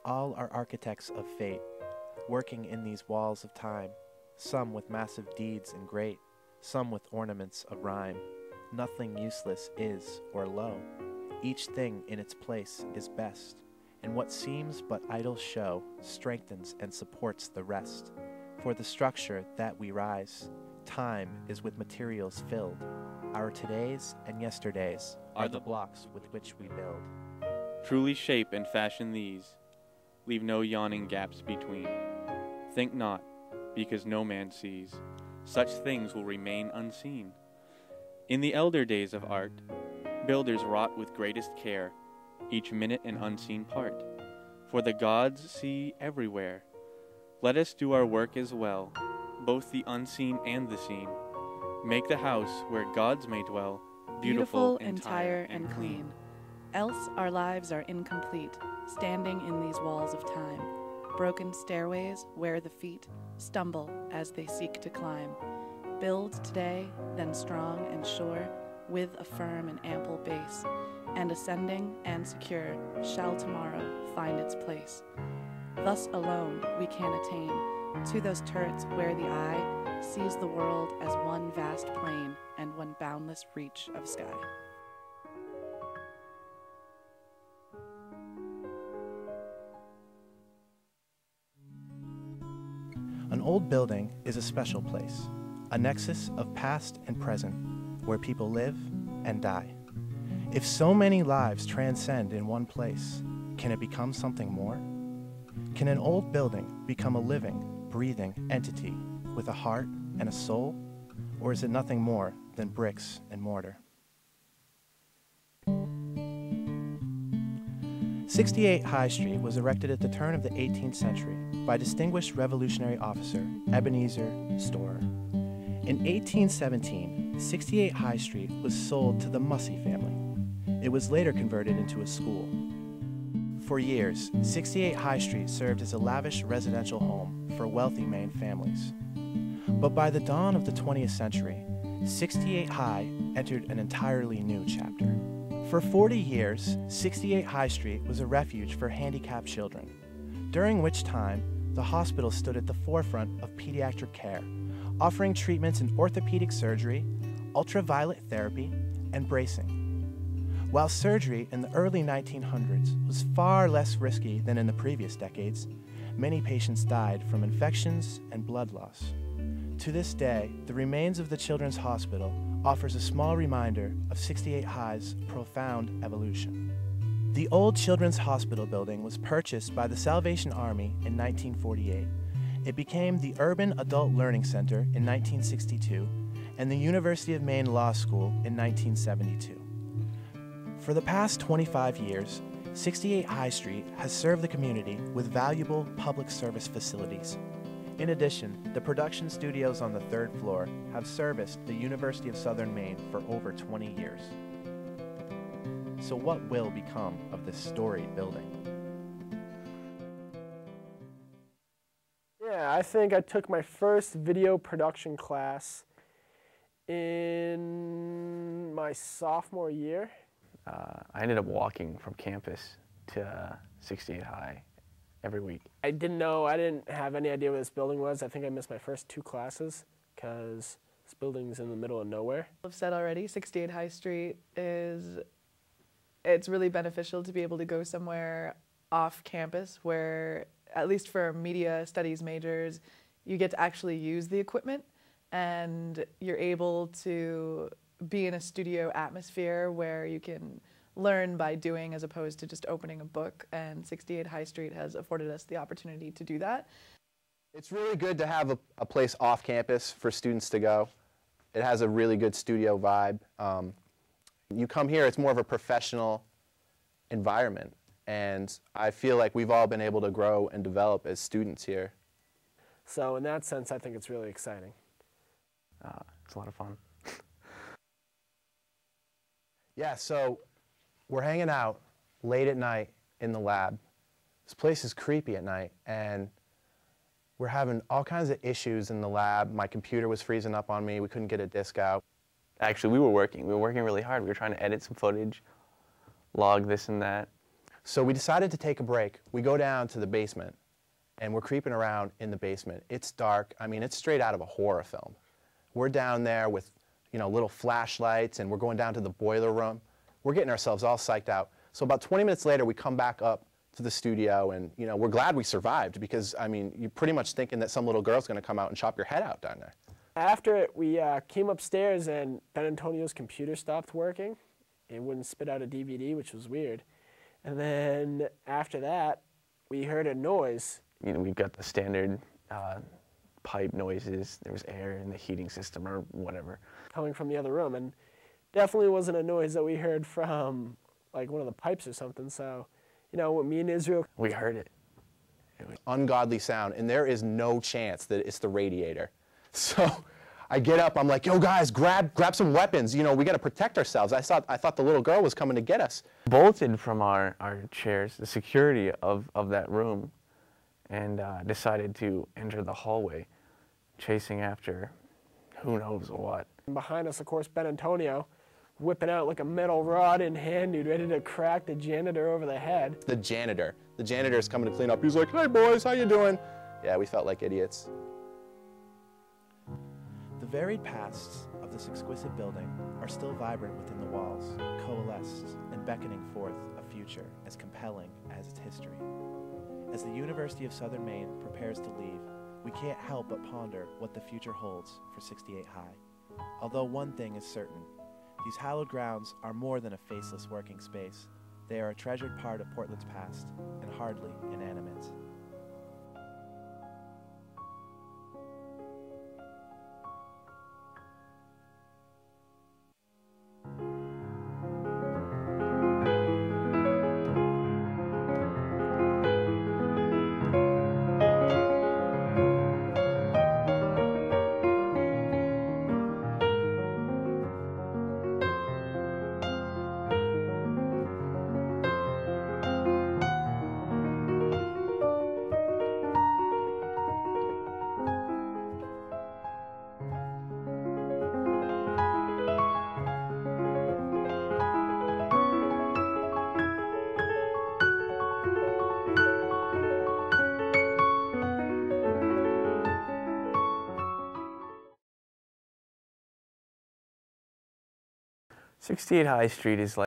All are architects of fate, working in these walls of time, some with massive deeds and great, some with ornaments of rhyme. Nothing useless is or low. Each thing in its place is best, and what seems but idle show strengthens and supports the rest. For the structure that we rise, time is with materials filled. Our todays and yesterdays are the blocks with which we build. Truly shape and fashion these, leave no yawning gaps between. Think not, because no man sees, such things will remain unseen. In the elder days of art, builders wrought with greatest care, each minute an unseen part, for the gods see everywhere. Let us do our work as well, both the unseen and the seen. Make the house where gods may dwell, beautiful, entire, and clean. Else our lives are incomplete, standing in these walls of time, broken stairways where the feet stumble as they seek to climb. Build today, then strong and sure, with a firm and ample base, and ascending and secure shall tomorrow find its place. Thus alone we can attain to those turrets where the eye sees the world as one vast plain and one boundless reach of sky. An old building is a special place, a nexus of past and present, where people live and die. If so many lives transcend in one place, can it become something more? Can an old building become a living, breathing entity with a heart and a soul? Or is it nothing more than bricks and mortar? 68 High Street was erected at the turn of the 18th century by distinguished Revolutionary officer Ebenezer Storer. In 1817, 68 High Street was sold to the Mussey family. It was later converted into a school. For years, 68 High Street served as a lavish residential home for wealthy Maine families. But by the dawn of the 20th century, 68 High entered an entirely new chapter. For 40 years, 68 High Street was a refuge for handicapped children, during which time the hospital stood at the forefront of pediatric care, offering treatments in orthopedic surgery, ultraviolet therapy, and bracing. While surgery in the early 1900s was far less risky than in the previous decades, many patients died from infections and blood loss. To this day, the remains of the Children's Hospital offers a small reminder of 68 High's profound evolution. The old Children's Hospital building was purchased by the Salvation Army in 1948. It became the Urban Adult Learning Center in 1962 and the University of Maine Law School in 1972. For the past 25 years, 68 High Street has served the community with valuable public service facilities. In addition, the production studios on the third floor have serviced the University of Southern Maine for over 20 years. So what will become of this storied building? Yeah, I think I took my first video production class in my sophomore year. I ended up walking from campus to 68 High every week. I didn't have any idea where this building was. I think I missed my first 2 classes because this building's in the middle of nowhere. I've said already, 68 High Street it's really beneficial to be able to go somewhere off campus where, at least for media studies majors, you get to actually use the equipment and you're able to be in a studio atmosphere where you can learn by doing as opposed to just opening a book, and 68 High Street has afforded us the opportunity to do that. It's really good to have a place off campus for students to go. It has a really good studio vibe. You come here, it's more of a professional environment, and I feel like we've all been able to grow and develop as students here. So in that sense, I think it's really exciting. It's a lot of fun. Yeah, so we're hanging out late at night in the lab. This place is creepy at night, and we're having all kinds of issues in the lab. My computer was freezing up on me. We couldn't get a disk out. Actually, we were working really hard. We were trying to edit some footage, log this and that. So we decided to take a break. We go down to the basement, and we're creeping around in the basement. It's dark. I mean, it's straight out of a horror film. We're down there with, you know, little flashlights, and we're going down to the boiler room. We're getting ourselves all psyched out. So about 20 minutes later, we come back up to the studio, and, you know, we're glad we survived because, I mean, you're pretty much thinking that some little girl's going to come out and chop your head out down there. After it, we came upstairs, and Ben Antonio's computer stopped working. It wouldn't spit out a DVD, which was weird. And then after that, we heard a noise. You know, we've got the standard pipe noises. There was air in the heating system or whatever. Coming from the other room, and definitely wasn't a noise that we heard from like one of the pipes or something. So, you know, me and Israel, We heard it. Ungodly sound, and there is no chance that it's the radiator. So I get up, I'm like, yo guys, grab some weapons. You know, we got to protect ourselves. I thought the little girl was coming to get us. Bolted from our chairs, the security of that room, and decided to enter the hallway, chasing after who knows what. and behind us, of course, Ben Antonio, whipping out like a metal rod in hand, dude, ready to crack the janitor over the head. The janitor's coming to clean up. He's like, hey boys, how you doing? Yeah, we felt like idiots. The varied pasts of this exquisite building are still vibrant within the walls, coalesced and beckoning forth a future as compelling as its history. As the University of Southern Maine prepares to leave, we can't help but ponder what the future holds for 68 High. Although one thing is certain, these hallowed grounds are more than a faceless working space. They are a treasured part of Portland's past and hardly inanimate. '68 High Street is like